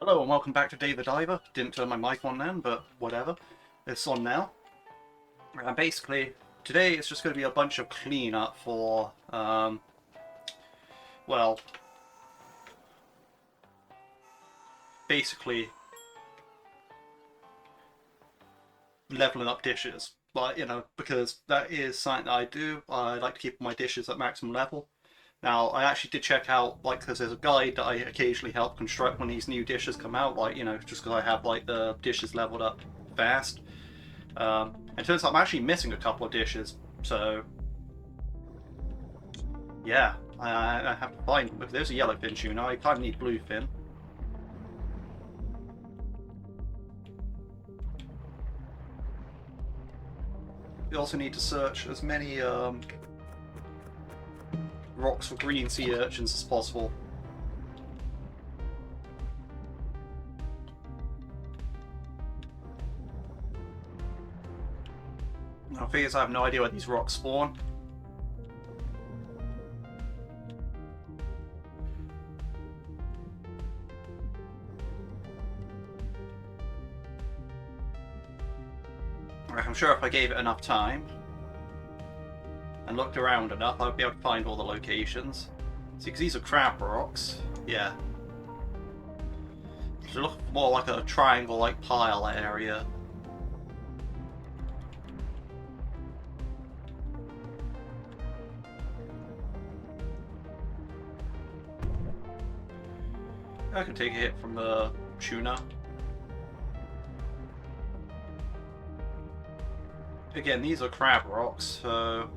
Hello and welcome back to Dave the Diver. Didn't turn my mic on then, but whatever. It's on now. And basically, today it's just going to be a bunch of cleanup for, well, basically leveling up dishes. But, because that is something that I do. I like to keep my dishes at maximum level. Now, I actually did check out, because there's a guide that I occasionally help construct when these new dishes come out, just because I have, the dishes leveled up fast. And it turns out I'm actually missing a couple of dishes, so... yeah, I have to find them. If there's a yellowfin tuna, I kind of need bluefin. You also need to search as many, rocks for green sea urchins as possible. Now, the thing is, I have no idea where these rocks spawn. I'm sure if I gave it enough time and looked around enough, I'd be able to find all the locations. See, because these are crab rocks. Yeah. So look more like a triangle-like pile area. I can take a hit from the tuna. Again, these are crab rocks, so...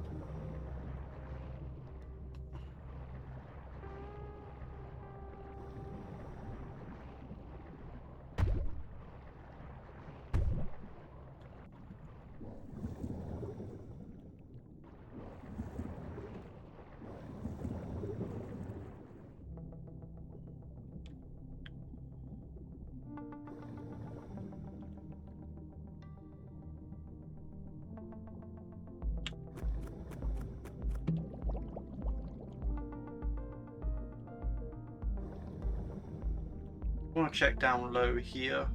I want to check down low here.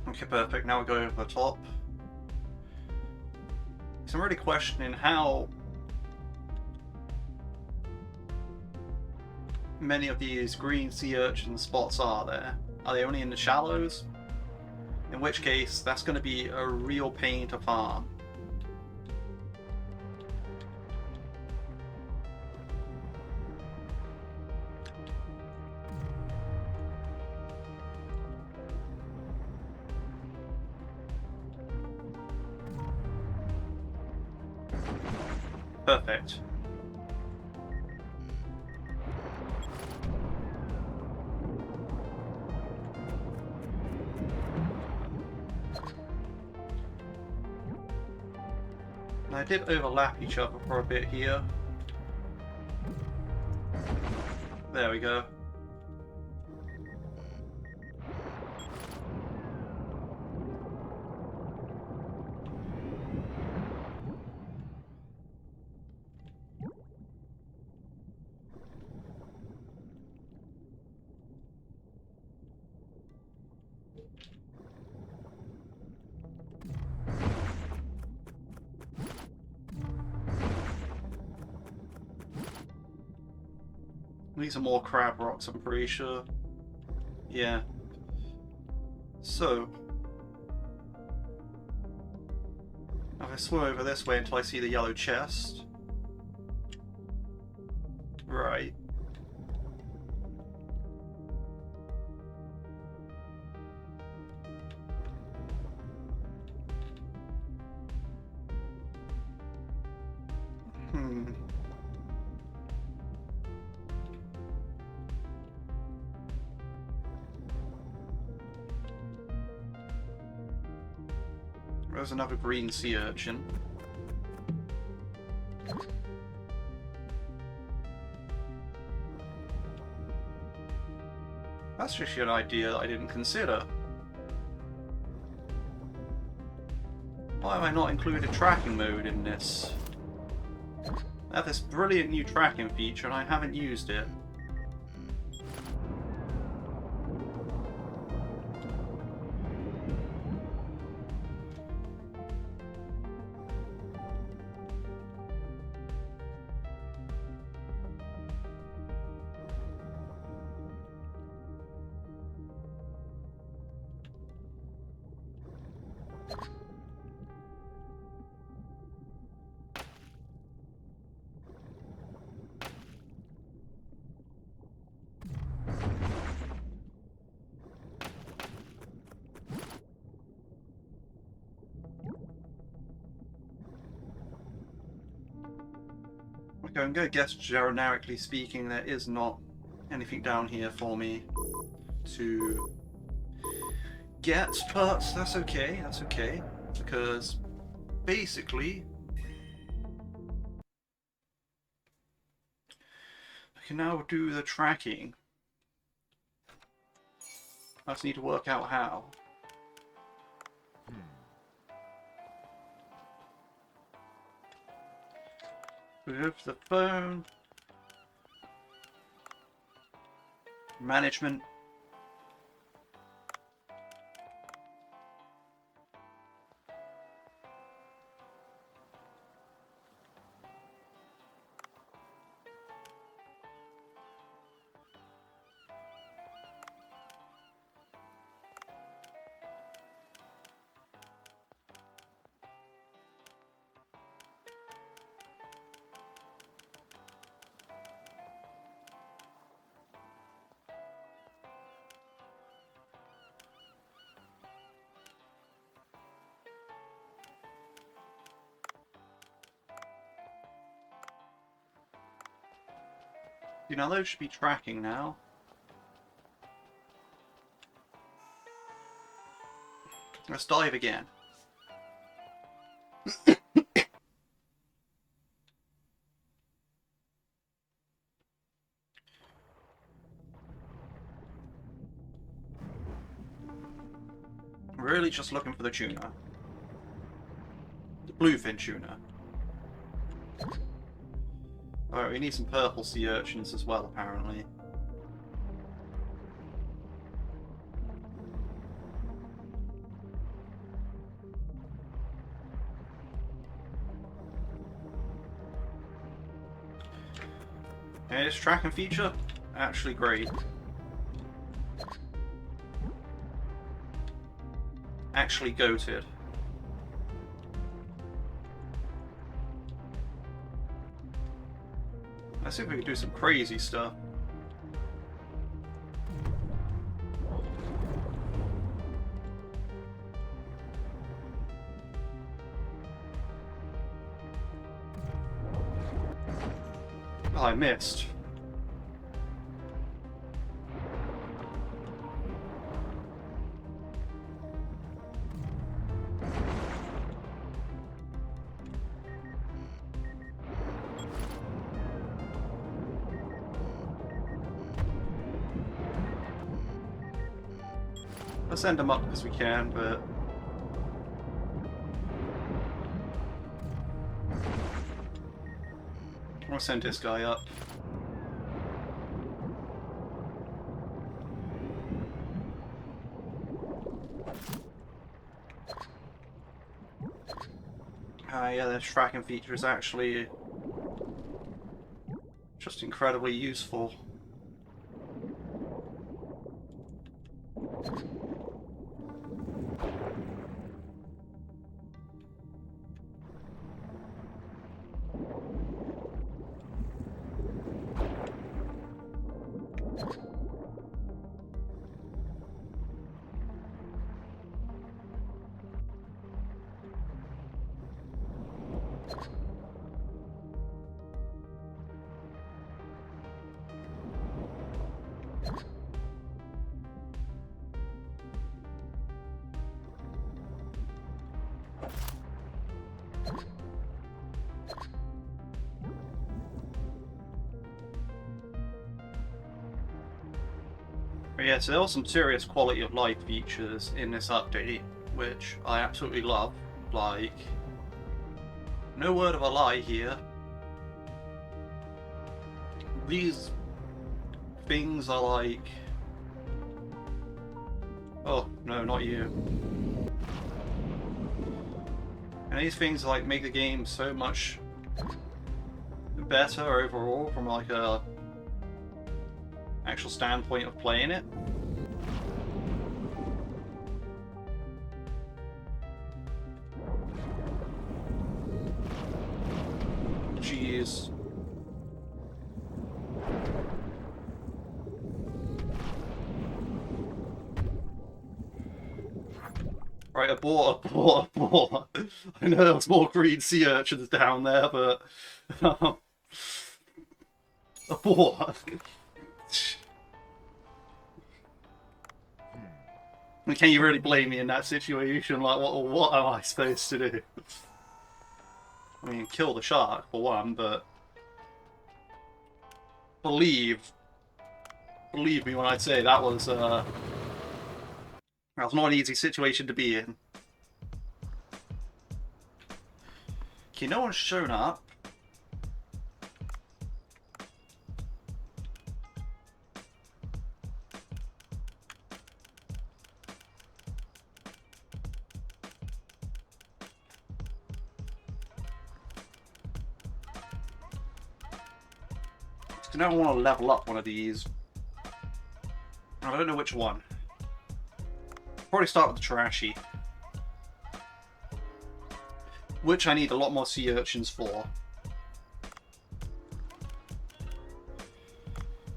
Okay, perfect. Now we're going over the top. So I'm really questioning how many of these green sea urchin spots are there. Are they only in the shallows? In which case, that's going to be a real pain to farm. Perfect. Now, I did overlap each other for a bit here. There we go. These are more crab rocks, I'm pretty sure. Yeah. So, if I swim over this way until I see the yellow chest. Right. There's another green sea urchin. That's just an idea that I didn't consider. Why have I not included tracking mode in this? I have this brilliant new tracking feature and I haven't used it. Okay, I'm going to guess generically speaking there is not anything down here for me to get, but that's okay, because basically I can now do the tracking. I just need to work out how. Move the phone. Management. You know, those should be tracking now. Let's dive again. Really just looking for the tuna. The bluefin tuna. Alright, we need some purple sea urchins as well, apparently. And this tracking feature, actually great. Actually goated. Let's see if we can do some crazy stuff. Oh, I missed. Let's send them up as we can, but I'll send this guy up. Yeah, this tracking feature is actually just incredibly useful. But yeah, so there were some serious quality of life features in this update, which I absolutely love. Like, no word of a lie here. These things are like... Oh, no, not you. And these things like make the game so much better overall from like a actual standpoint of playing it. Jeez. Right, abort. I know there was more green sea urchins down there, but... abort. Can you really blame me in that situation? Like, what am I supposed to do? I mean, kill the shark, for one, but... Believe me when I say that was not an easy situation to be in. Okay, no one's shown up. I now want to level up one of these. I don't know which one. Probably start with the trashy. Which I need a lot more sea urchins for.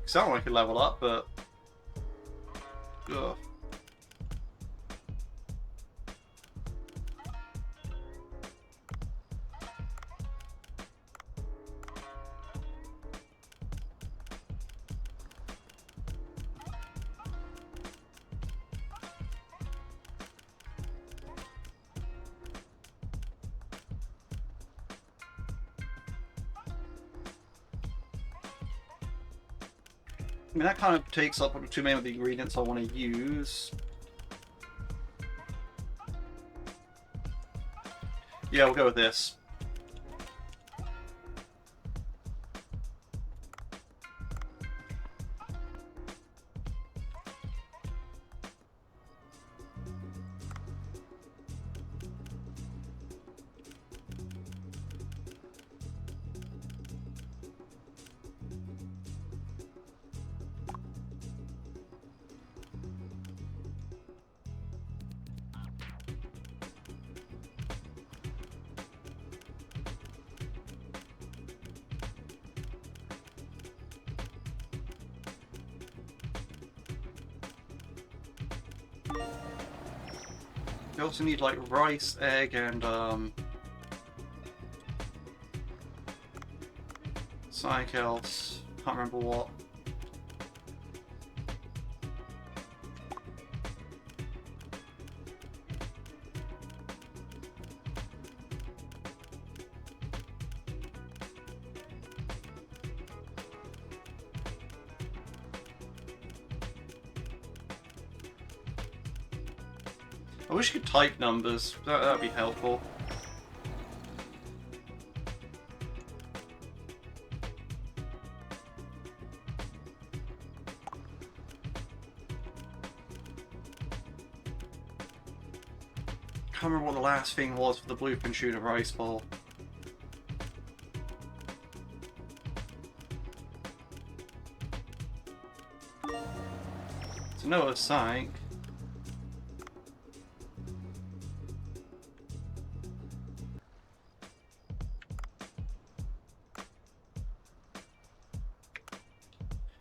Sound like I could level up, but... Ugh. I mean, that kind of takes up too many of the ingredients I want to use. Yeah, we'll go with this. You also need like rice, egg, and something else. Can't remember what. I wish you could type numbers. That'd be helpful. Can't remember what the last thing was for the bluefin tuna rice bowl. So no, it's sank.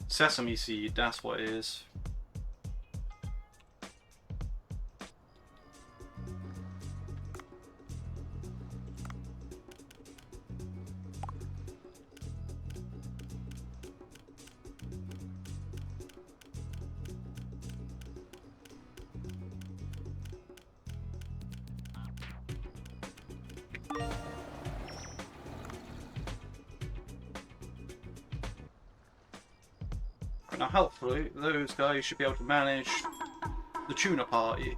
Sesame seed, that's what it is. Now hopefully those guys should be able to manage the tuna party.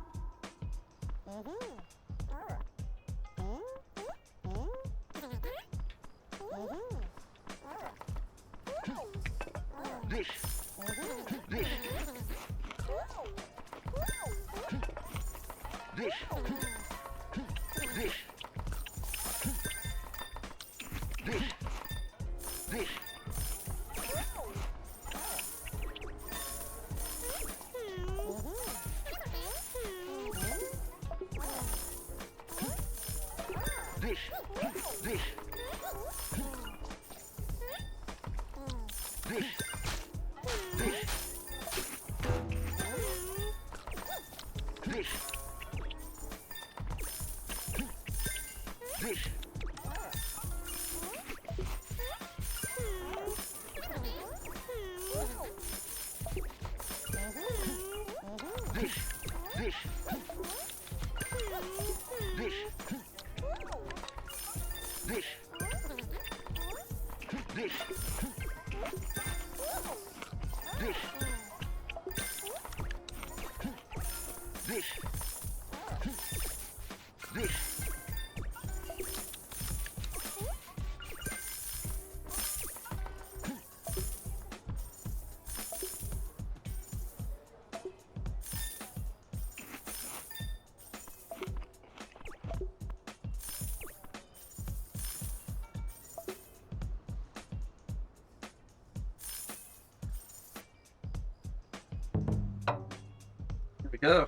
There we go.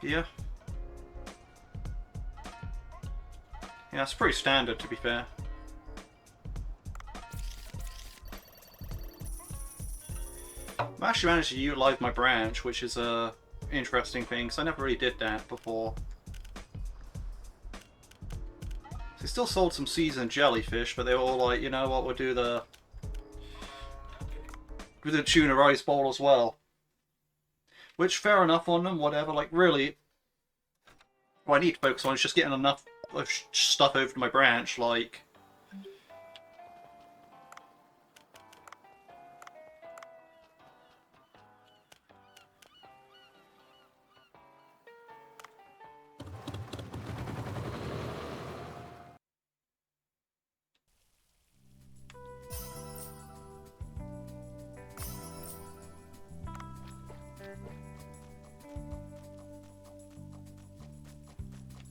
Yeah. Yeah, it's pretty standard, to be fair. I actually managed to utilize my branch, which is a interesting thing, because I never really did that before. They still sold some seasoned jellyfish, but they were all like, you know what, we'll do the tuna rice bowl as well. Which, fair enough on them, whatever. Like, really, what I need to focus on is just getting enough of stuff over to my branch, like...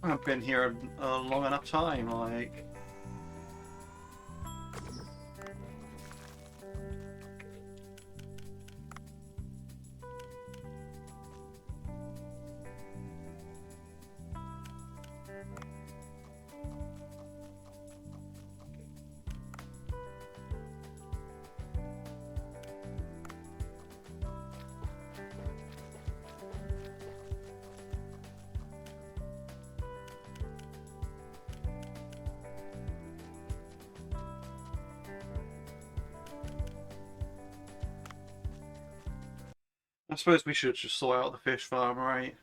I've been here a long enough time, like... I suppose we should just sort out the fish farm, right?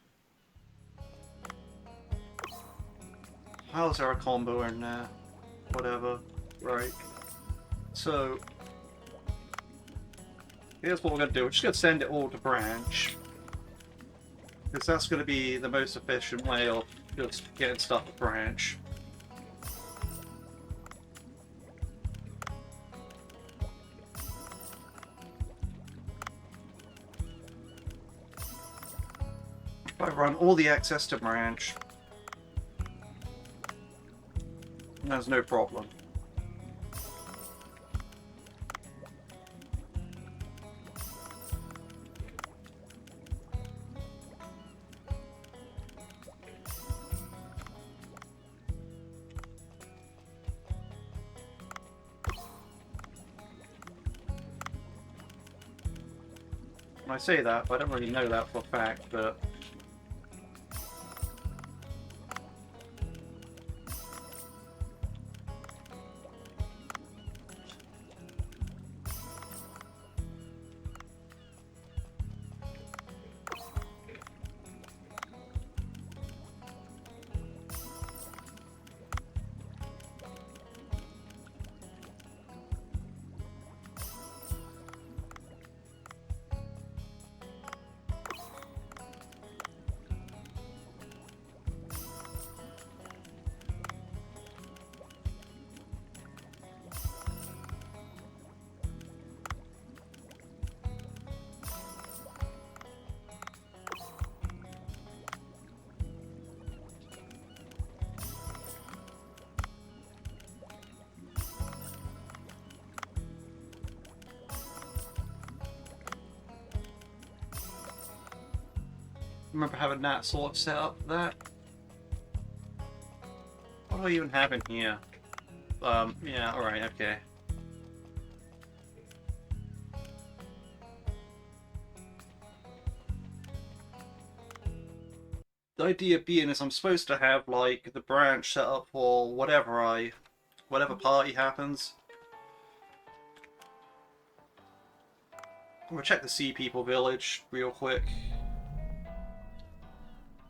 How's there a combo in there? Whatever. Right. So, here's what we're going to do. We're just going to send it all to branch. Because that's going to be the most efficient way of just getting stuff to branch. If I run all the access to branch, there's no problem. I say that, but I don't really know that for a fact, but... remember having that sort of set up for that. What do I even have in here? Yeah, alright, okay. The idea being is I'm supposed to have, like, the branch set up for whatever party happens. I'm gonna check the Sea People village real quick.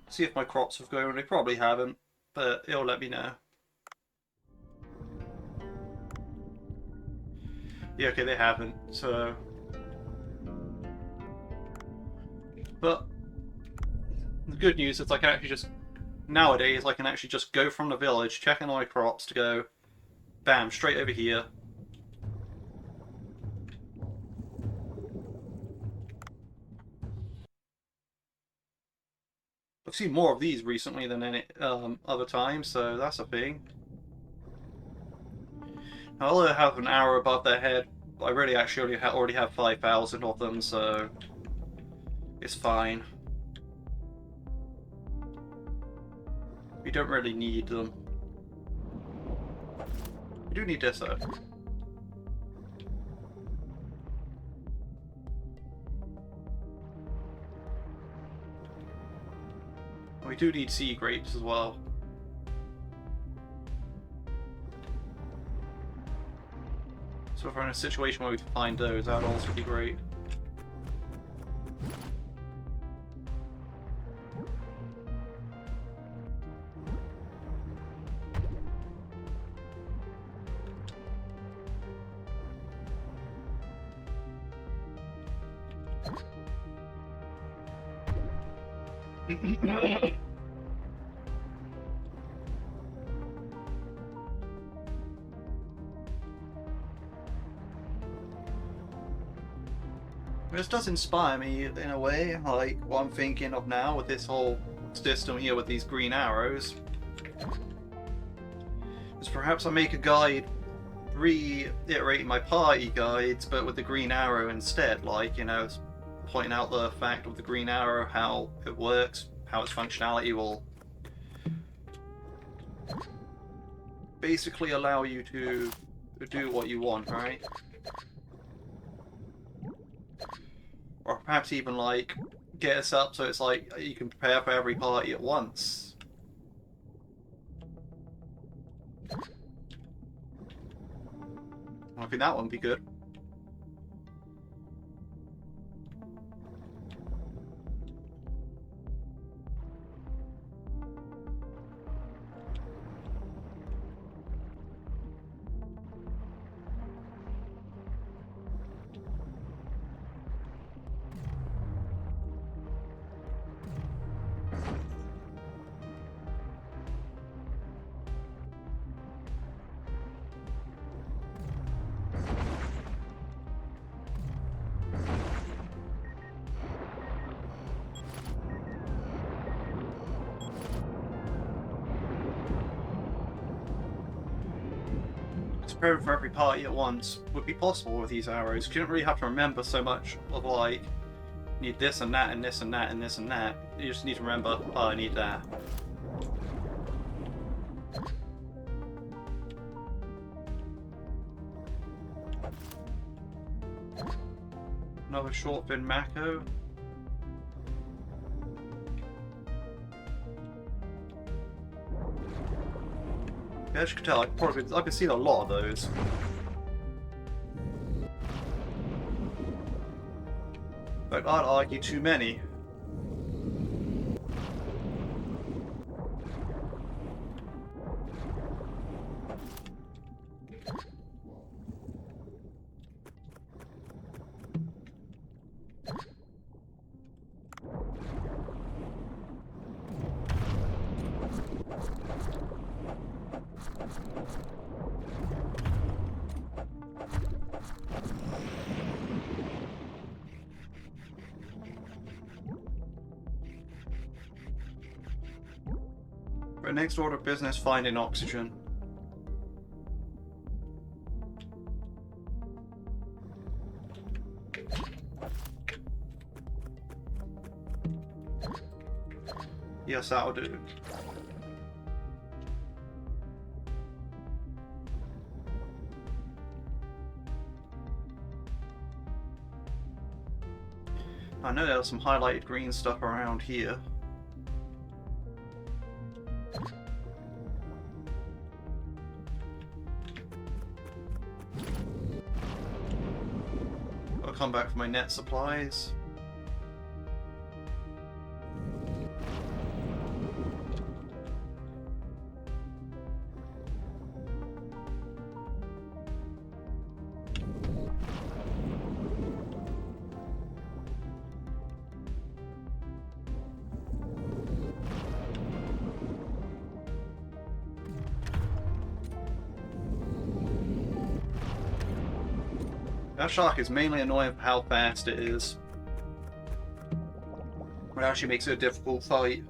See if my crops have grown. They probably haven't, but it'll let me know. Yeah, okay, they haven't, so... But the good news is I can actually just... Nowadays, I can actually just go from the village, check on my crops to go... Bam, straight over here. I've seen more of these recently than any other times, so that's a thing. Although I have an arrow above their head, I really actually already have 5,000 of them, so it's fine. We don't really need them. We do need this though. We do need sea grapes as well. So if we're in a situation where we can find those, that would also be great. This does inspire me in a way, like what I'm thinking of now with this whole system here with these green arrows. Is perhaps I make a guide reiterating my party guides, but with the green arrow instead, like, you know, pointing out the fact of the green arrow, how it works, how its functionality will basically allow you to do what you want, right? Or perhaps even, like, get us up so it's like you can prepare for every party at once. I think that one would be good. Preparing for every party at once would be possible with these arrows. You don't really have to remember so much of, like, need this and that and this and that and this and that. You just need to remember, oh, I need that. Another short fin Mako. Yeah, as you can tell, I've been seeing a lot of those. In fact, I'd argue too many. Right, next order of business, finding oxygen. Yes, that'll do. I know there's some highlighted green stuff around here. I'll come back for my net supplies. That shark is mainly annoying for how fast it is. It actually makes it a difficult fight.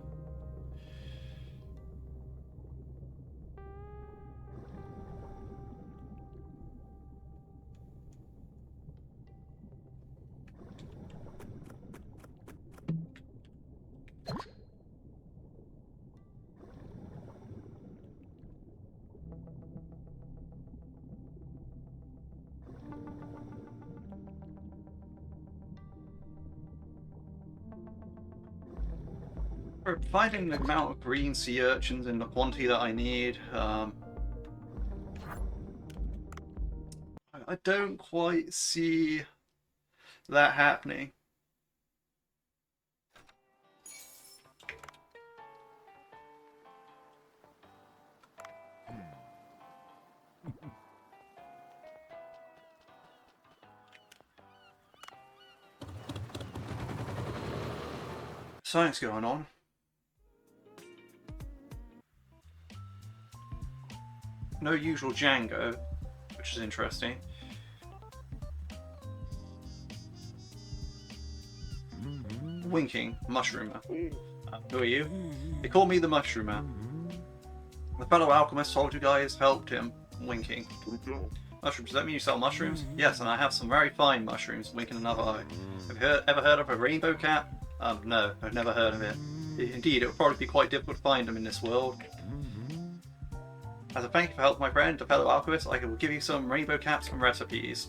For finding the amount of green sea urchins in the quantity that I need, I don't quite see that happening. Something's going on. No usual Jango, which is interesting. Winking, mushroomer. Who are you? They call me the mushroomer. The fellow alchemist told you guys helped him. Winking. Mushrooms, does that mean you sell mushrooms? Yes, and I have some very fine mushrooms. Winking another eye. Have you ever heard of a rainbow cap? No, I've never heard of it. Indeed, it would probably be quite difficult to find them in this world. As a thank you for helping my friend, the fellow alchemist, I will give you some rainbow caps and recipes.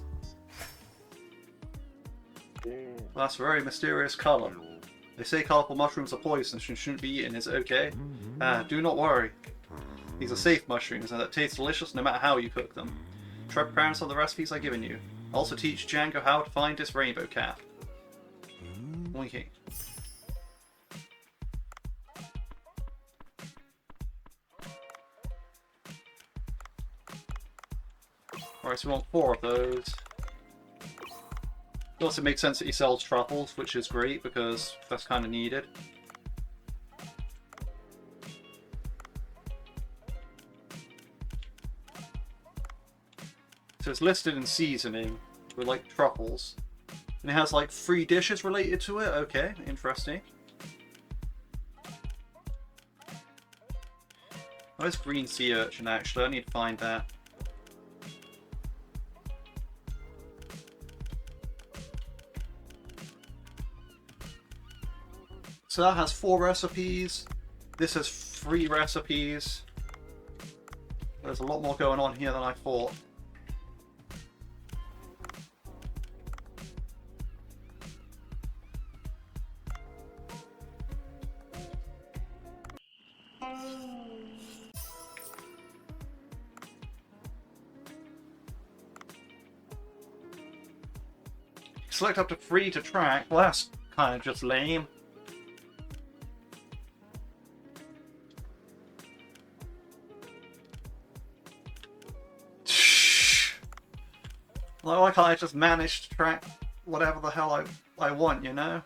Well, that's a very mysterious colour. They say colourful mushrooms are poisonous and shouldn't be eaten, is it okay? Do not worry. These are safe mushrooms and that taste delicious no matter how you cook them. Try preparing some of the recipes I've given you. I'll also teach Jango how to find this rainbow cap. Winking. Alright, so we want 4 of those. It also makes sense that he sells truffles, which is great because that's kind of needed. So it's listed in seasoning with like truffles. And it has like 3 dishes related to it. Okay, interesting. Where's green sea urchin actually? I need to find that. So that has 4 recipes. This has 3 recipes. There's a lot more going on here than I thought. Select up to 3 to track. Well, that's kind of just lame. Why can't I just manage to track whatever the hell I want, you know?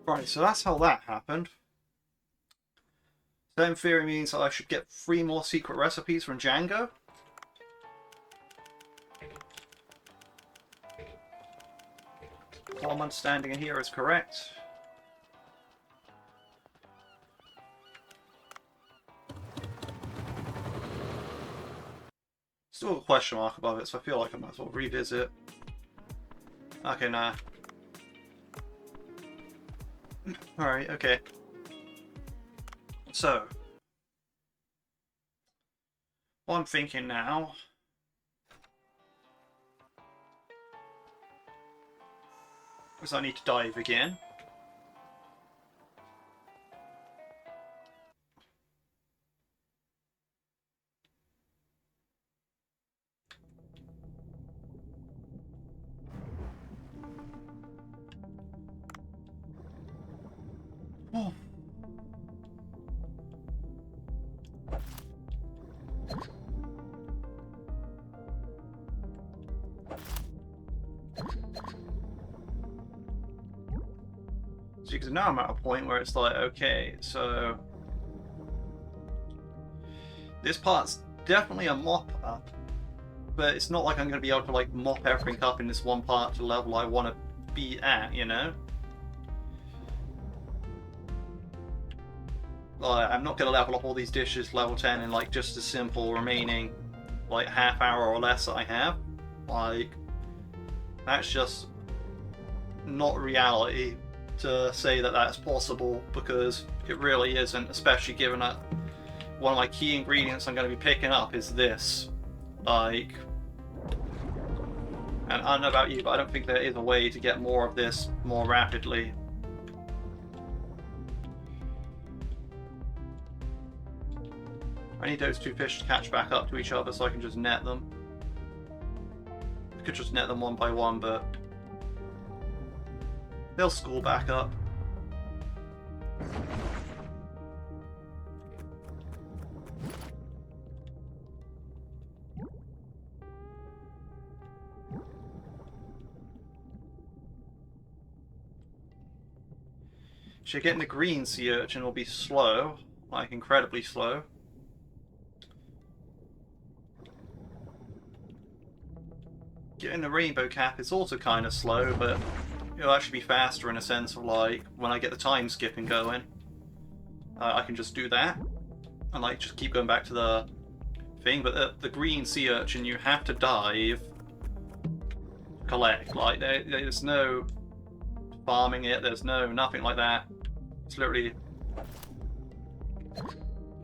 Right, so that's how that happened. That in theory means that I should get 3 more secret recipes from Jango. All I'm understanding in here is correct. Still a question mark above it, so I feel like I might as well revisit. Okay, nah. Alright, okay. So, what I'm thinking now is I need to dive again. Oh. So because now I'm at a point where it's like, okay, so this part's definitely a mop up, but it's not like I'm going to be able to like mop everything up in this one part to the level I want to be at, you know? Like, I'm not going to level up all these dishes level 10 in like just a simple remaining like half hour or less that I have. Like, that's just not reality to say that that's possible, because it really isn't, especially given that one of my key ingredients I'm going to be picking up is this. Like, and I don't know about you, but I don't think there is a way to get more of this more rapidly. I need those 2 fish to catch back up to each other so I can just net them. I could just net them one by one, but they'll school back up. So getting the green sea urchin will be slow, like incredibly slow. Getting the rainbow cap is also kind of slow, but it'll actually be faster in a sense of like when I get the time skipping going. I can just do that and like just keep going back to the thing. But the green sea urchin, you have to dive, collect. Like there's no farming it. There's no nothing like that. It's literally.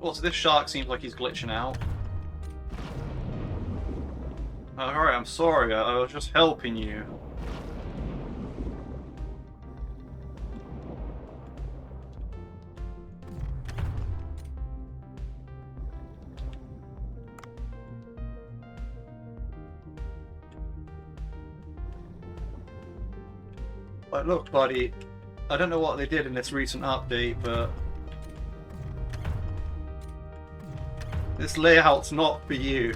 Also, this shark seems like he's glitching out. Alright, I'm sorry, I was just helping you. But look, buddy, I don't know what they did in this recent update, but this layout's not for you.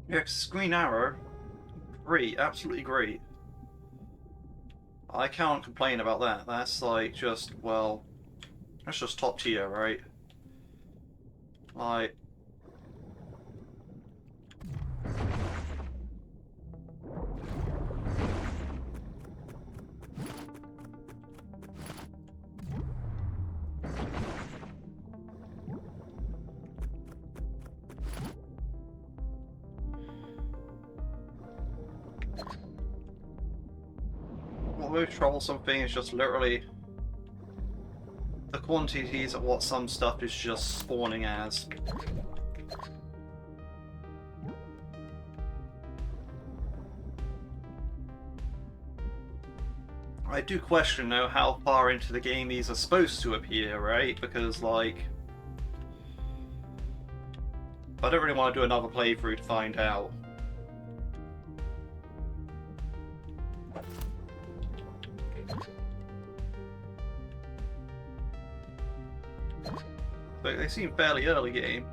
Yeah, Green Arrow, great, absolutely great. I can't complain about that. That's like just, well, that's just top tier, right? Like, the most troublesome thing is just literally the quantities of what some stuff is just spawning as. I do question though how far into the game these are supposed to appear, right? Because like, I don't really want to do another playthrough to find out. But they seem fairly early game.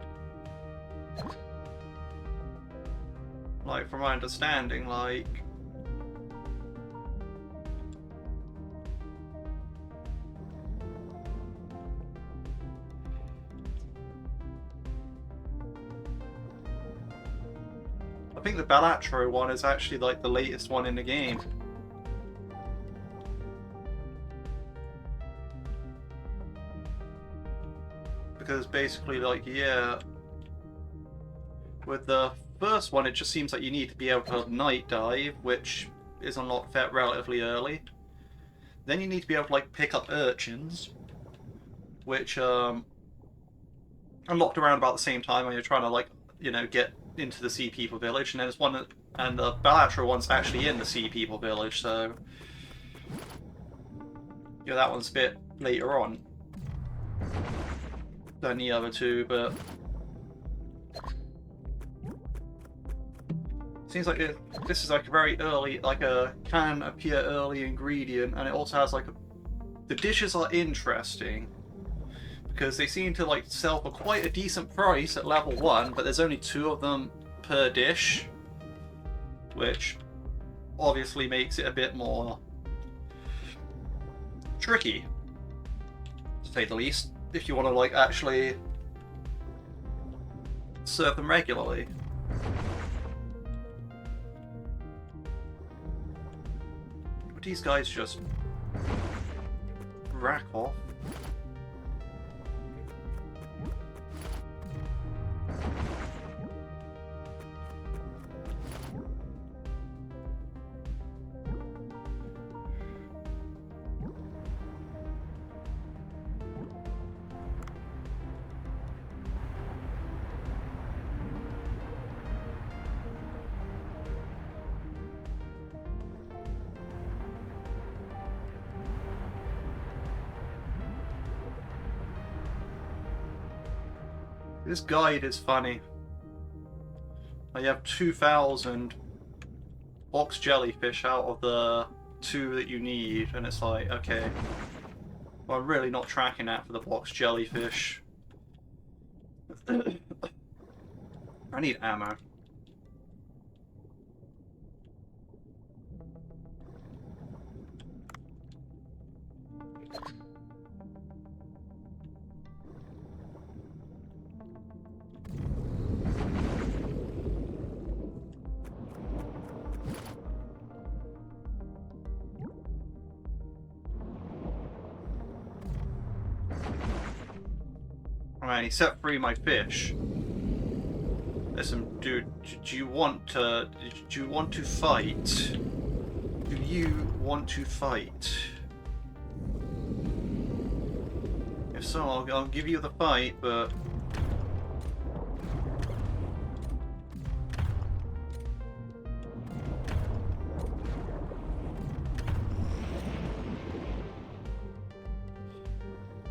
Like, from my understanding, like... I think the Balatro one is actually like the latest one in the game. Because basically, like, yeah, with the first one, it just seems like you need to be able to night dive, which is unlocked relatively early. Then you need to be able to like pick up urchins, which unlocked around about the same time when you're trying to like, you know, get into the Sea People village. And then there's one that, and the Balatro one's actually in the Sea People village, so yeah, that one's a bit later on than the other two, but seems like this is like a very early, like a can appear early ingredient, and it also has like the dishes are interesting because they seem to like sell for quite a decent price at level 1, but there's only 2 of them per dish, which obviously makes it a bit more tricky, to say the least, if you want to like actually serve them regularly. Would these guys just rack off? This guide is funny. You have 2,000 box jellyfish out of the 2 that you need, and it's like, okay, well, I'm really not tracking that for the box jellyfish. I need ammo. Alright, he set free my fish. Listen, dude, do you want to fight? Do you want to fight? If so, I'll give you the fight, but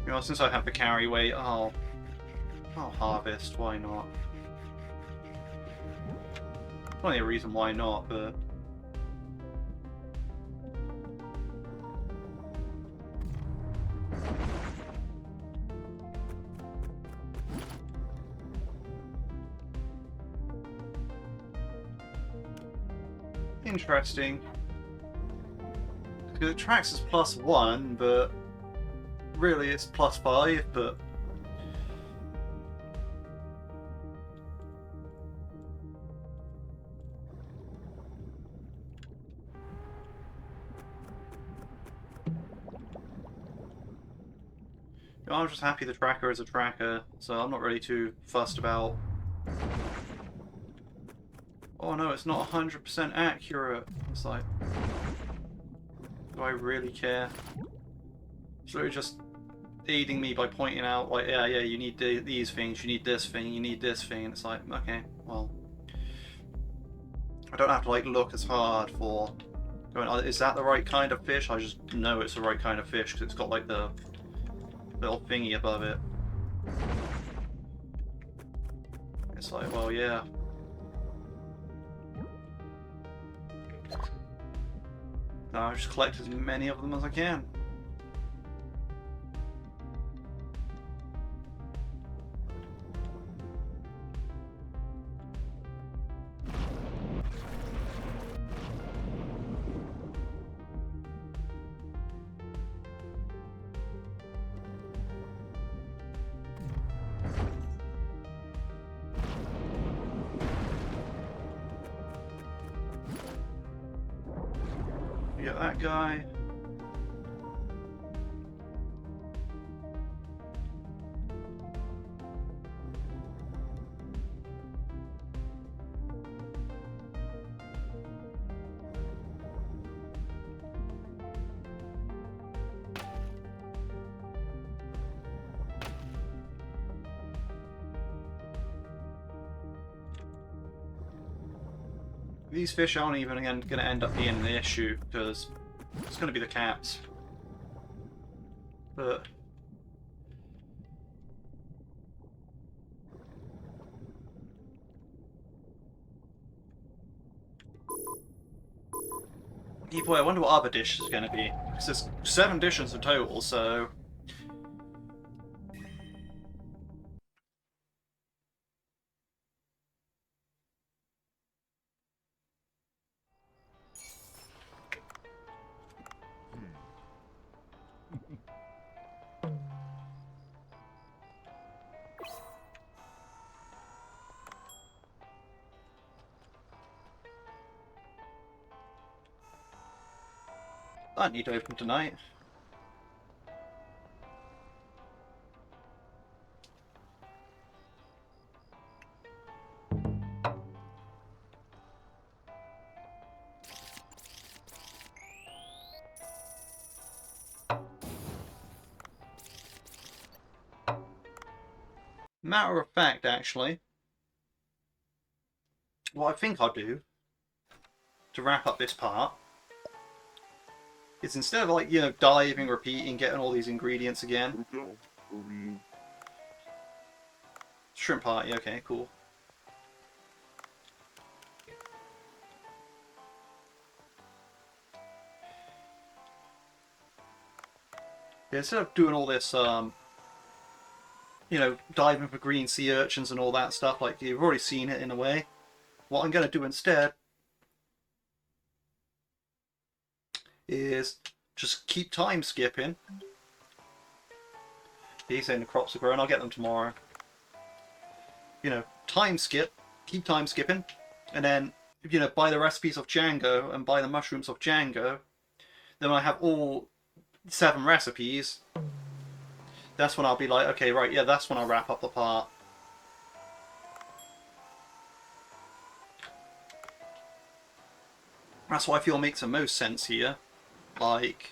you know, since I have the carry weight, I'll harvest, why not? Plenty of reason why not, but interesting. Because it tracks as +1, but really it's +5, but you know, I'm just happy the tracker is a tracker, so I'm not really too fussed about, oh no, it's not 100% accurate. It's like, do I really care? It's literally just aiding me by pointing out, like, yeah, you need these things, you need this thing, you need this thing, and it's like, okay, well, I don't have to like look as hard for Going, is that the right kind of fish? I just know it's the right kind of fish because it's got like the little thingy above it. It's like, well, yeah. I'll just collect as many of them as I can. Get that guy. These fish aren't even going to end up being an issue because it's going to be the cats. But boy, I wonder what other dish is going to be. Because there's 7 dishes in total, so I need to open tonight. Matter of fact, actually, what I think I'll do to wrap up this part is instead of like, you know, diving, repeating, getting all these ingredients again. Shrimp party, okay, cool. Yeah, instead of doing all this, you know, diving for green sea urchins and all that stuff, like you've already seen it in a way, what I'm going to do instead is just keep time skipping. He's saying the crops are growing, I'll get them tomorrow. You know, time skip, keep time skipping, and then, you know, buy the recipes of Jango and buy the mushrooms of Jango. Then when I have all 7 recipes, that's when I'll be like, okay, right, yeah, that's when I'll wrap up the part. That's what I feel makes the most sense here. Like,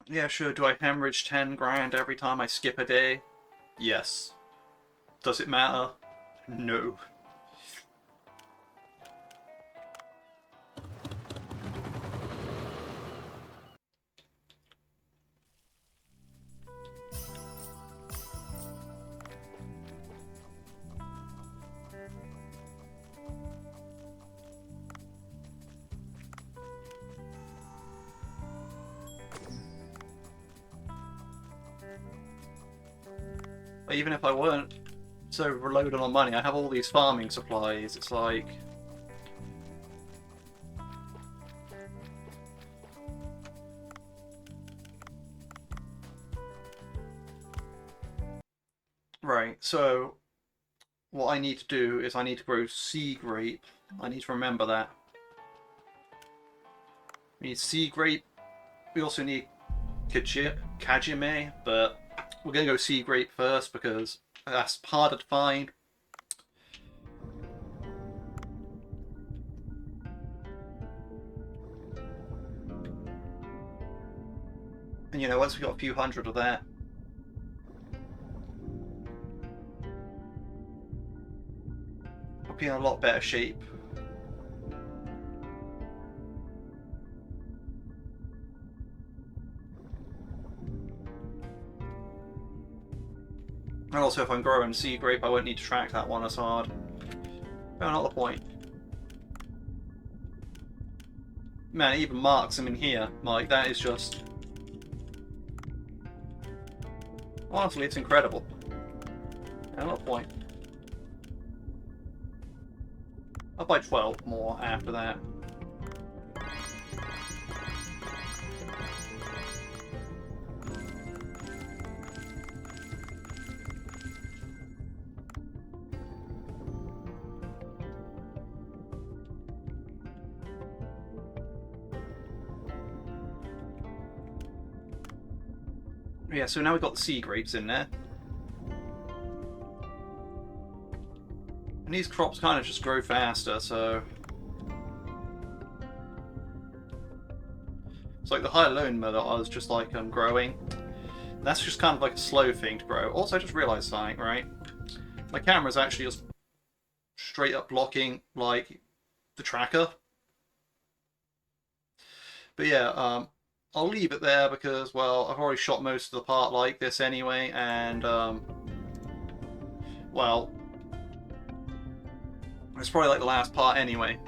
yeah, sure, do I hemorrhage 10 grand every time I skip a day? Yes. Does it matter? No. Even if I weren't so reloaded on money, I have all these farming supplies. It's like, right, so what I need to do is I need to grow sea grape. I need to remember that. We need sea grape. We also need kajime, but we're going to go sea grape first because that's harder to find. you know, once we got a few hundred of that, we'll be in a lot better shape. And also, if I'm growing sea grape, I won't need to track that one as hard. But not the point. Man, it even marks them in here. Like, that is just... honestly, it's incredible. At what point? I'll buy 12 more after that. Yeah, so now we've got the sea grapes in there. And these crops kind of just grow faster, so... it's like the Hyaloma that I was just like growing. That's just kind of like a slow thing to grow. Also, I just realised something, right? My camera's actually just straight up blocking, like, the tracker. But yeah, I'll leave it there because, well, I've already shot most of the part like this anyway, and, well, it's probably like the last part anyway.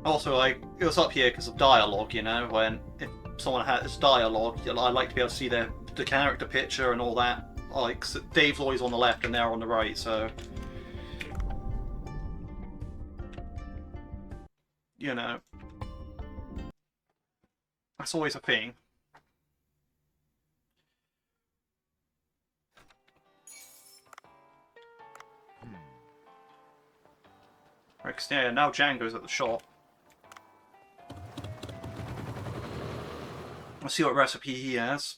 Also, like, it was up here because of dialogue, you know, when if someone has dialogue, I like to be able to see the character picture and all that. Like, Dave's always on the left and they're on the right, so... you know... that's always a thing. Right, 'cause, yeah, now Jango's at the shop. Let's see what recipe he has.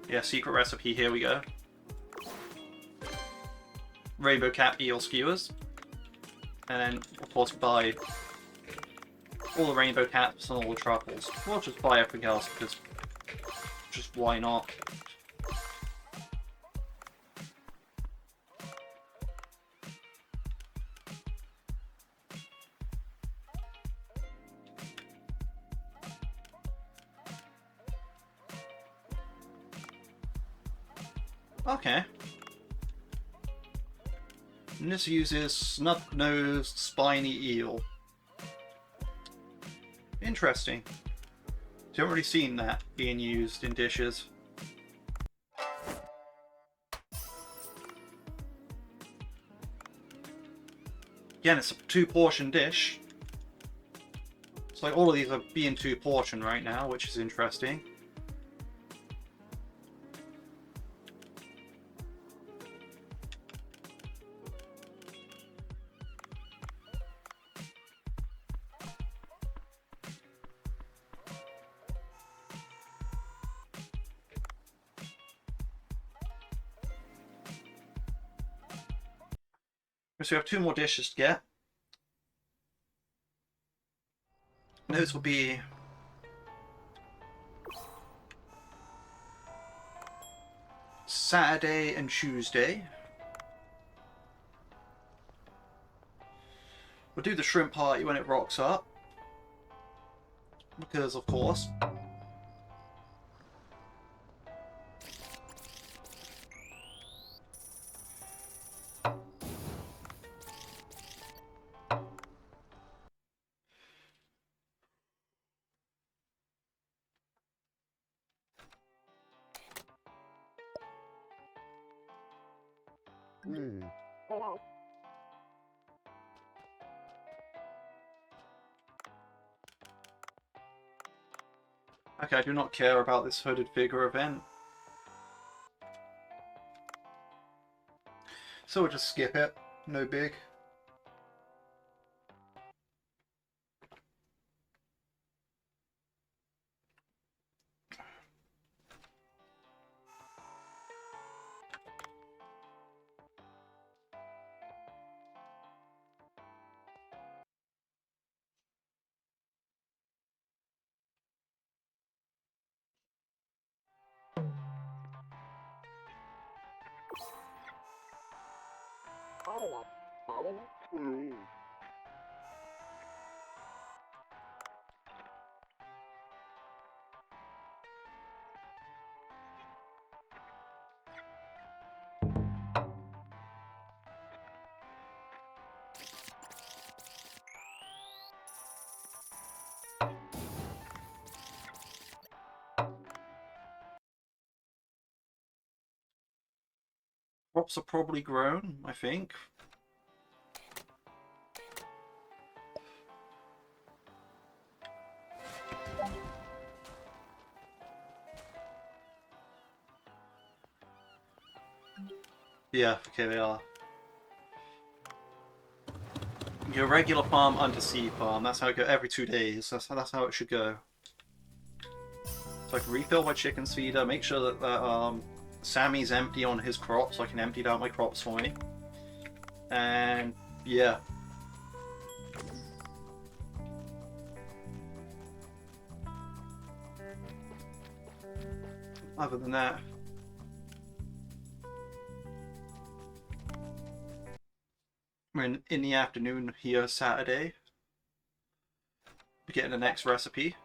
Yeah, secret recipe, here we go. Rainbow cap eel skewers. And then, of course, buy all the rainbow caps and all the truffles. We'll just buy everything else because just why not? Okay. And this uses snub-nosed spiny eel. Interesting. Haven't really seen that being used in dishes. Again, it's a 2-portion dish. It's like all of these are being 2-portion right now, which is interesting. So we have 2 more dishes to get. And those will be Saturday and Tuesday. We'll do the shrimp party when it rocks up. Because, of course. Okay, I do not care about this hooded figure event. So we'll just skip it. No big. Crops are probably grown, I think. Yeah, okay, they are. Your regular farm, undersea farm. That's how it goes every 2 days. That's how it should go. So I can refill my chicken's feeder, make sure that Sammy's empty on his crops, so I can empty out my crops for me. And yeah. Other than that, we're in the afternoon here Saturday. We're getting the next recipe.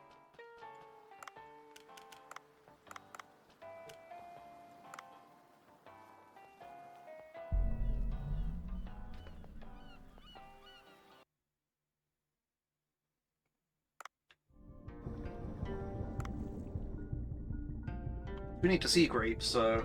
We need to see grapes, so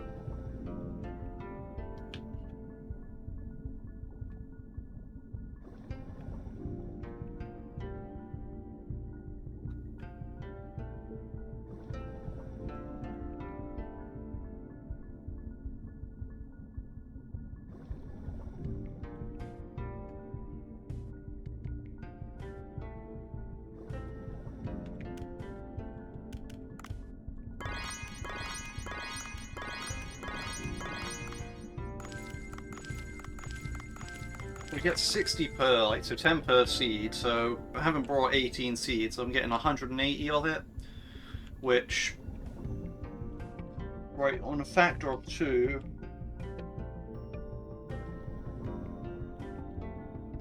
we get 60 per, like, so 10 per seed, so I haven't brought 18 seeds, so I'm getting 180 of it, which, right, on a factor of 2,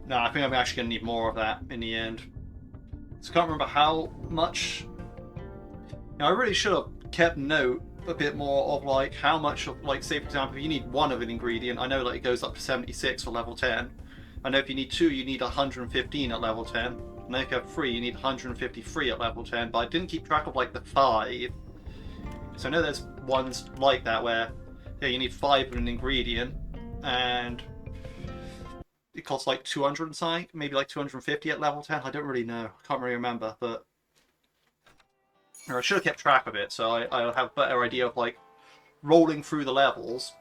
no, I think I'm actually going to need more of that in the end. So I can't remember how much, now I really should have kept note a bit more of, like, how much of, like, say for example, if you need one of an ingredient, I know that it goes up to 76 for level 10. I know if you need 2, you need 115 at level 10. And if you have 3, you need 153 at level 10. But I didn't keep track of like the 5. So I know there's ones like that where yeah, you need 5 of an ingredient, and it costs like 200 and something, maybe like 250 at level 10. I don't really know. I can't really remember, but or I should have kept track of it, so I'll have a better idea of like rolling through the levels.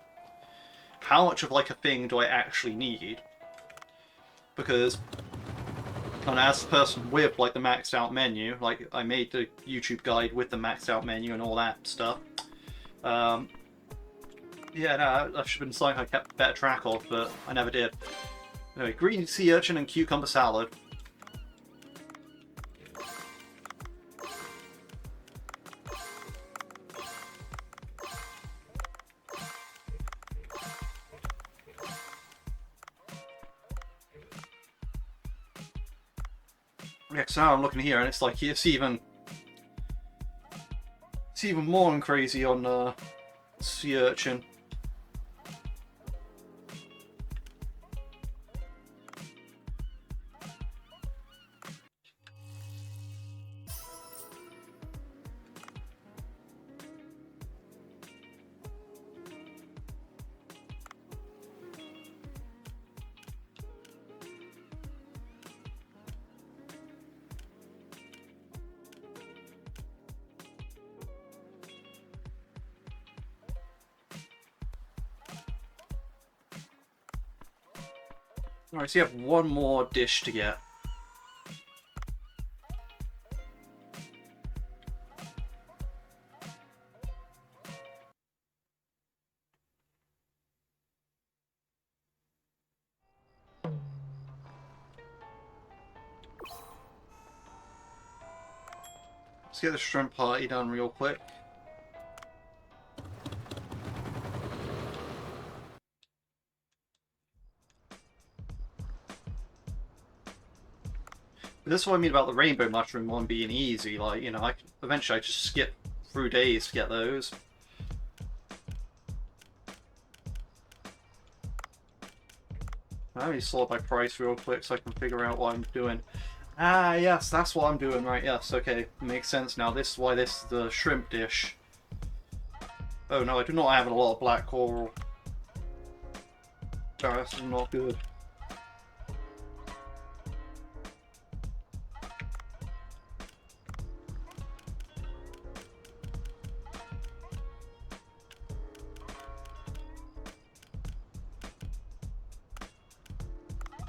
How much of like a thing do I actually need? Because and as a person with like the maxed out menu, like I made the YouTube guide with the maxed out menu and all that stuff. Yeah, no, that should have been something I kept better track of, but I never did. Anyway, green sea urchin and cucumber salad. Yeah, so now I'm looking here and it's like it's even more than crazy on sea urchin. Alright, so you have one more dish to get. Let's get the shrimp party done real quick. This is what I mean about the rainbow mushroom one being easy. Like, you know, eventually I just skip through days to get those. Let me sort by price real quick so I can figure out what I'm doing. Ah, yes, that's what I'm doing, right, yes, okay. Makes sense now. This is why this is the shrimp dish. Oh no, I do not have a lot of black coral. Oh, that's not good.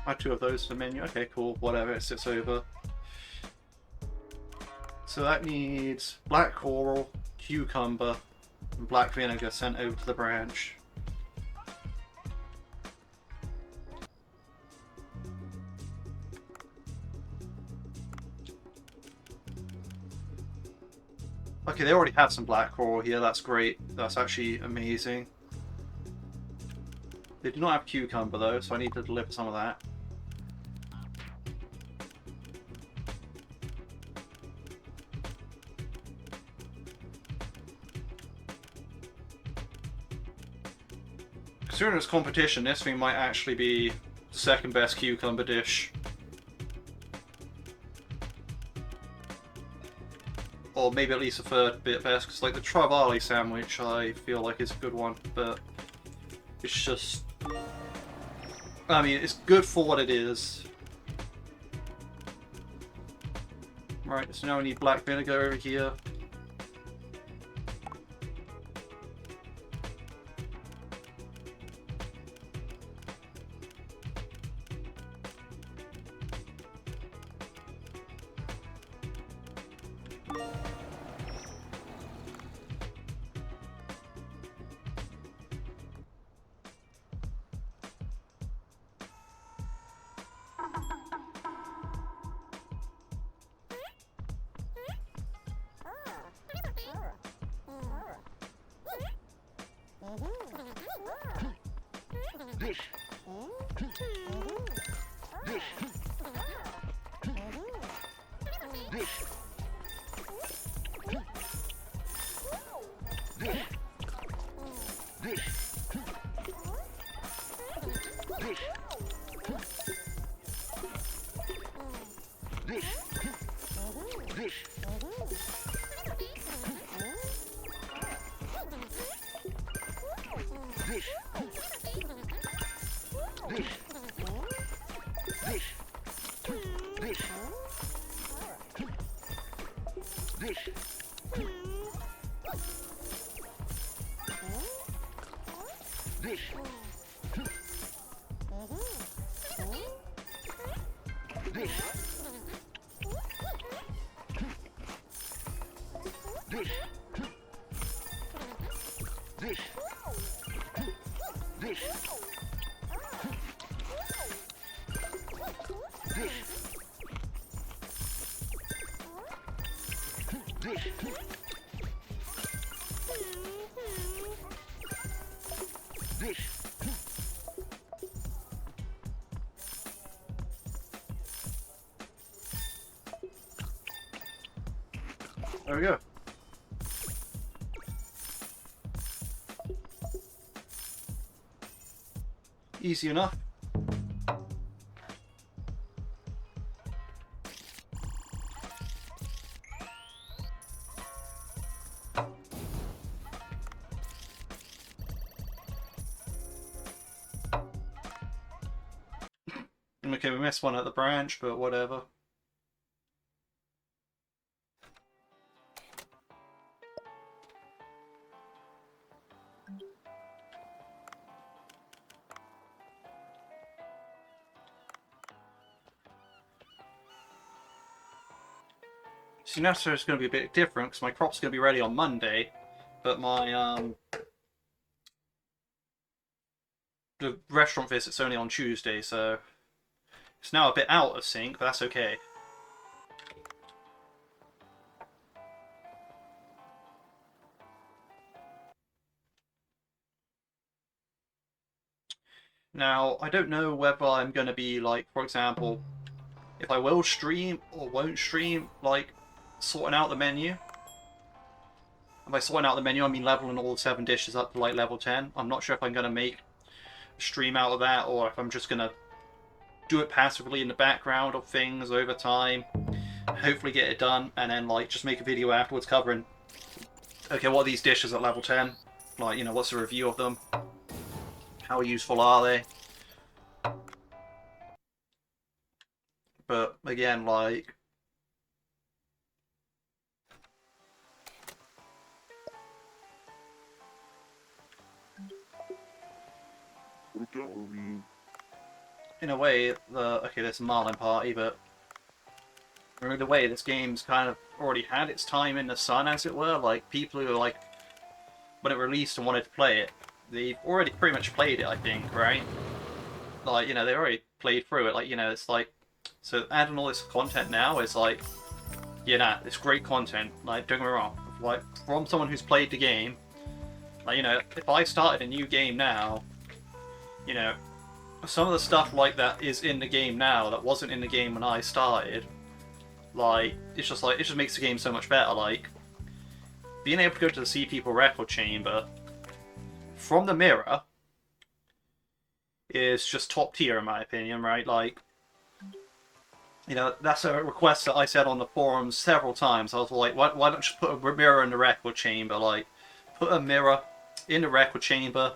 I have 2 of those for the menu. Okay, cool. Whatever, it sits over. So that needs black coral, cucumber, and black vinegar sent over to the branch. Okay, they already have some black coral here. That's great. That's actually amazing. They do not have cucumber though, so I need to deliver some of that. Considering it's competition, this thing might actually be the second best cucumber dish. Or maybe at least the third bit best, because like the trevally sandwich I feel like is a good one, but it's just... I mean, it's good for what it is. Right, so now I need black vinegar over here. There we go. Easy enough. Okay, we missed one at the branch, but whatever. See, now it's going to be a bit different because my crop's going to be ready on Monday, but my the restaurant visit's only on Tuesday, so it's now a bit out of sync, but that's okay. Now, I don't know whether I'm going to be, like, for example, if I will stream or won't stream, like, sorting out the menu. And by sorting out the menu, I mean leveling all the 7 dishes up to, like, level 10. I'm not sure if I'm going to make a stream out of that, or if I'm just going to do it passively in the background of things over time. Hopefully get it done, and then, like, just make a video afterwards covering, okay, what are these dishes at level 10? Like, you know, what's the review of them? How useful are they? But, again, like... in a way, okay, there's a Marlin party, but in a way, this game's kind of already had its time in the sun, as it were. Like, people who, like, when it released and wanted to play it, they've already pretty much played it, I think, right? Like, you know, they already played through it. Like, you know, it's like, so adding all this content now is like, you know, it's great content. Like, don't get me wrong. Like, from someone who's played the game, like, you know, if I started a new game now, you know, some of the stuff like that is in the game now that wasn't in the game when I started. Like, it's just like, it just makes the game so much better. Like, being able to go to the Sea People record chamber from the mirror is just top tier in my opinion, right? Like, you know, that's a request that I said on the forums several times. I was like, why don't you put a mirror in the record chamber? Like, put a mirror in the record chamber.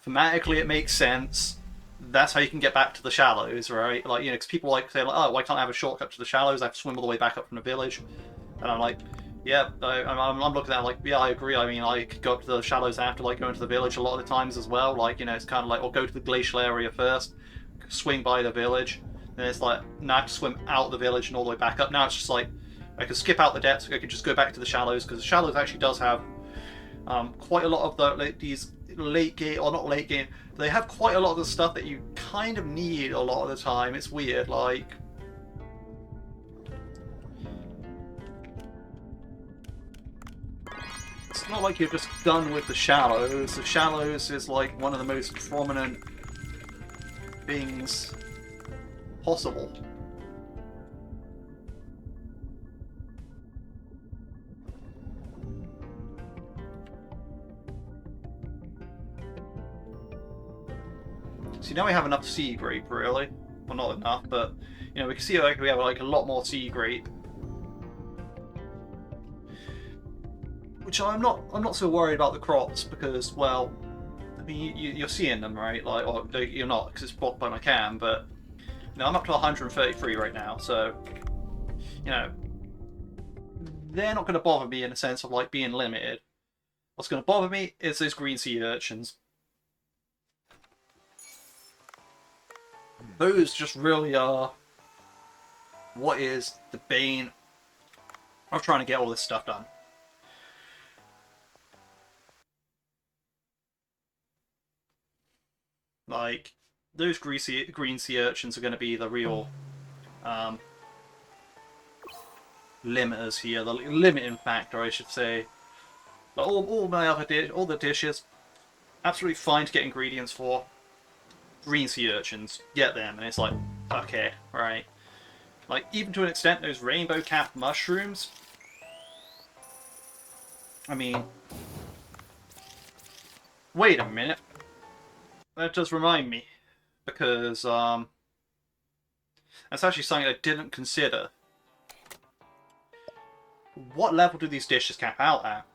Thematically, it makes sense. That's how you can get back to the shallows, right? Like, you know, because people like say, like, oh, why can't I have a shortcut to the shallows? I have to swim all the way back up from the village. And I'm like, yeah, I'm looking at it like, yeah, I agree. I mean, I could go up to the shallows after, like, going to the village a lot of the times as well. Like, you know, it's kind of like, I'll go to the glacial area first, swing by the village, then it's like, now I have to swim out the village and all the way back up. Now it's just like, I can skip out the depths, I can just go back to the shallows, because the shallows actually does have quite a lot of the, like, these late game, or not late game, they have quite a lot of the stuff that you kind of need a lot of the time. It's weird, like... It's not like you're just done with the shallows. The shallows is like one of the most prominent things possible. See, now we have enough sea grape, really. Well, not enough, but, you know, we can see like we have like a lot more sea grape. Which I'm not so worried about the crops, because, well, I mean, you're seeing them, right? Like, or you're not, because it's blocked by my cam, but, you know, I'm up to 133 right now, so, you know, they're not going to bother me in the sense of, like, being limited. What's going to bother me is those green sea urchins. Those just really are what is the bane of trying to get all this stuff done. Like, those green sea urchins are going to be the real limiters here, the limiting factor, I should say. But all my other all the dishes, absolutely fine to get ingredients for. Green sea urchins, get them, and it's like, okay, right. Like, even to an extent, those rainbow capped mushrooms, I mean, wait a minute. That does remind me, because that's actually something I didn't consider. What level do these dishes cap out at?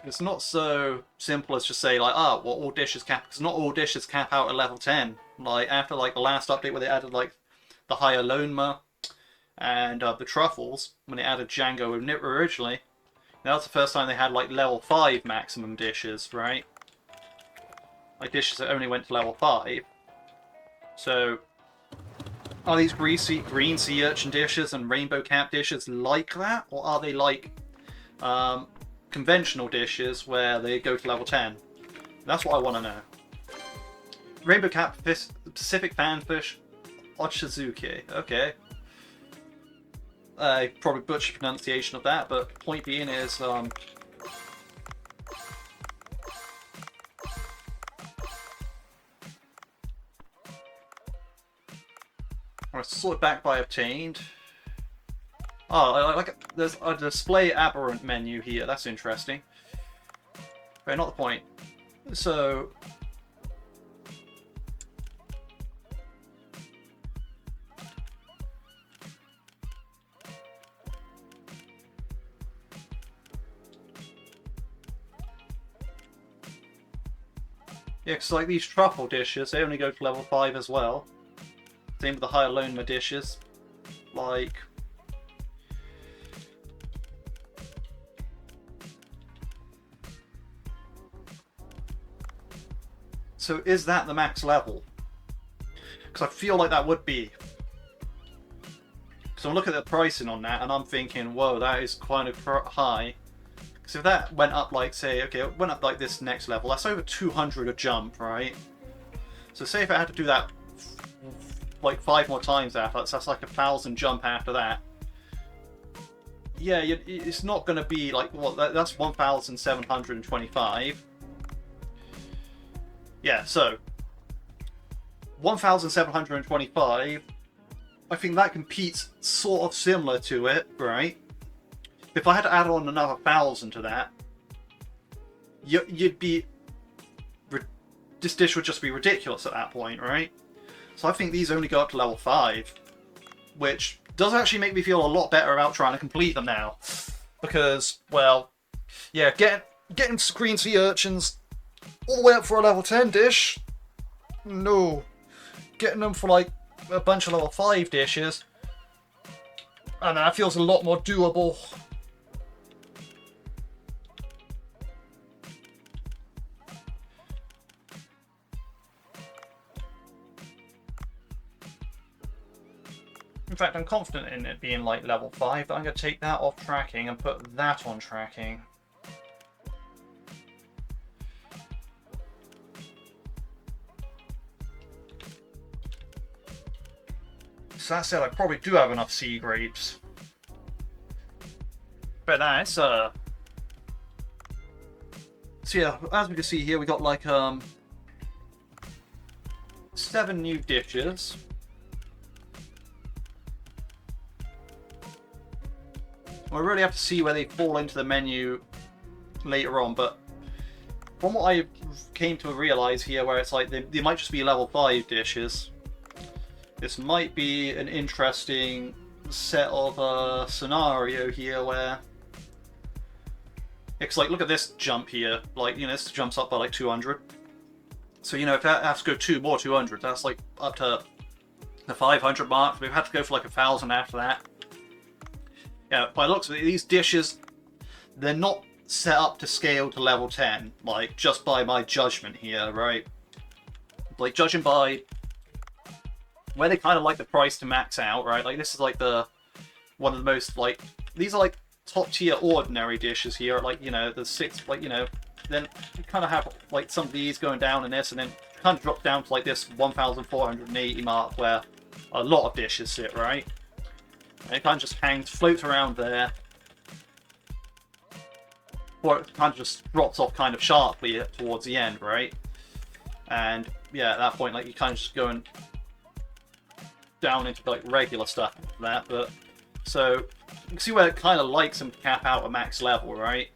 It's not so simple as just say, like, oh, well, all dishes cap, because not all dishes cap out at level 10. Like, after, like, the last update where they added, like, the higher Lonema and the truffles, when they added Jango with Nip originally, that was the first time they had, like, level 5 maximum dishes, right? Like, dishes that only went to level 5. So, are these green sea urchin dishes and rainbow cap dishes like that? Or are they like, conventional dishes where they go to level 10? That's what I want to know. Rainbow cap Pacific fanfish Ochazuke. Okay. I probably butchered the pronunciation of that, but point being is, sort back by obtained. Oh, there's a display aberrant menu here. That's interesting. But not the point. So yeah, because like these truffle dishes, they only go to level 5 as well. Same with the higher Lonema dishes. Like, so is that the max level? Because I feel like that would be. So I'm looking at the pricing on that, and I'm thinking, whoa, that is kind of high. Because if that went up, like, say, okay, it went up like this next level, that's over 200 a jump, right? So say if I had to do that like 5 more times after, that's like 1,000 jump after that. Yeah, it's not going to be like, well, that's 1,725. Yeah, so 1,725, I think that competes sort of similar to it, right? If I had to add on another 1,000 to that, you'd be... This dish would just be ridiculous at that point, right? So I think these only go up to level 5, which does actually make me feel a lot better about trying to complete them now. Because, well, yeah, getting green sea urchins all the way up for a level 10 dish? No. Getting them for like a bunch of level 5 dishes, and that feels a lot more doable. In fact, I'm confident in it being like level 5, but I'm going to take that off tracking and put that on tracking. So that said, I probably do have enough sea grapes. But nice. So yeah, as we can see here, we got like 7 new dishes. We really have to see where they fall into the menu later on, but from what I came to realize here, where it's like they might just be level 5 dishes, this might be an interesting set of scenario here where it's like, look at this jump here, like, you know, this jumps up by like 200. So, you know, if that has to go 2 more 200, that's like up to the 500 mark. We've had to go for like 1,000 after that. Yeah, by the looks of it, these dishes, they're not set up to scale to level 10, like, just by my judgment here, right? Like, judging by where they kind of like the price to max out, right? Like, this is like one of the most, like, these are like top tier ordinary dishes here, like, you know, the 6, like, you know, then you kind of have like some of these going down in this, and then kind of drop down to like this 1,480 mark where a lot of dishes sit, right? And it kind of just floats around there, or it kind of just drops off kind of sharply towards the end, right? And yeah, at that point, like, you kind of just going down into like regular stuff after that. But so you can see where it kind of likes them to cap out at max level, right?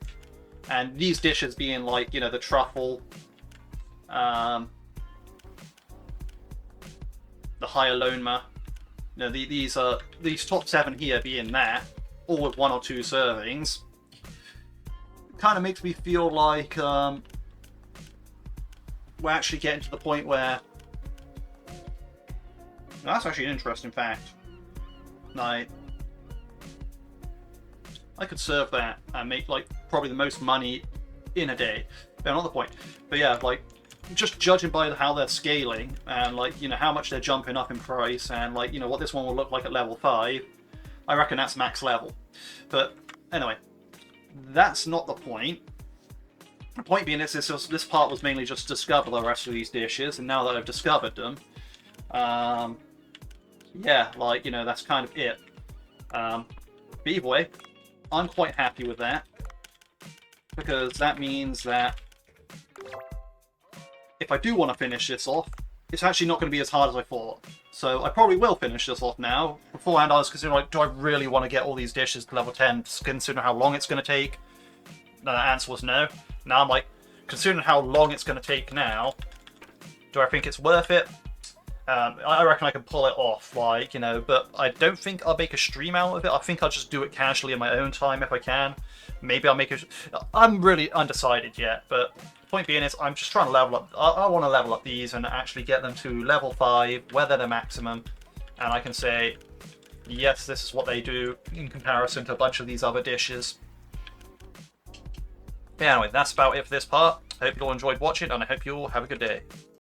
And these dishes being like, you know, the truffle, the higher Lonema. You know, these top 7 here being that, all with 1 or 2 servings, kind of makes me feel like we're actually getting to the point where that's actually an interesting fact. Like, I could serve that and make like probably the most money in a day. But another point. But yeah, like, just judging by how they're scaling and, like, you know, how much they're jumping up in price and, like, you know, what this one will look like at level 5, I reckon that's max level. But anyway, that's not the point. The point being is this part was mainly just to discover the rest of these dishes, and now that I've discovered them, yeah, like, you know, that's kind of it. But either way, I'm quite happy with that, because that means that if I do want to finish this off, it's actually not going to be as hard as I thought. So I probably will finish this off now. Beforehand, I was considering, like, do I really want to get all these dishes to level 10, considering how long it's going to take? No, the answer was no. Now I'm like, considering how long it's going to take now, do I think it's worth it? I reckon I can pull it off, like, you know, but I don't think I'll make a stream out of it. I think I'll just do it casually in my own time if I can. Maybe I'll make a... I'm really undecided yet, but the point being is I'm just trying to level up. I want to level up these and actually get them to level 5, where they're the maximum, and I can say, yes, this is what they do in comparison to a bunch of these other dishes. But anyway, that's about it for this part. I hope you all enjoyed watching, and I hope you all have a good day.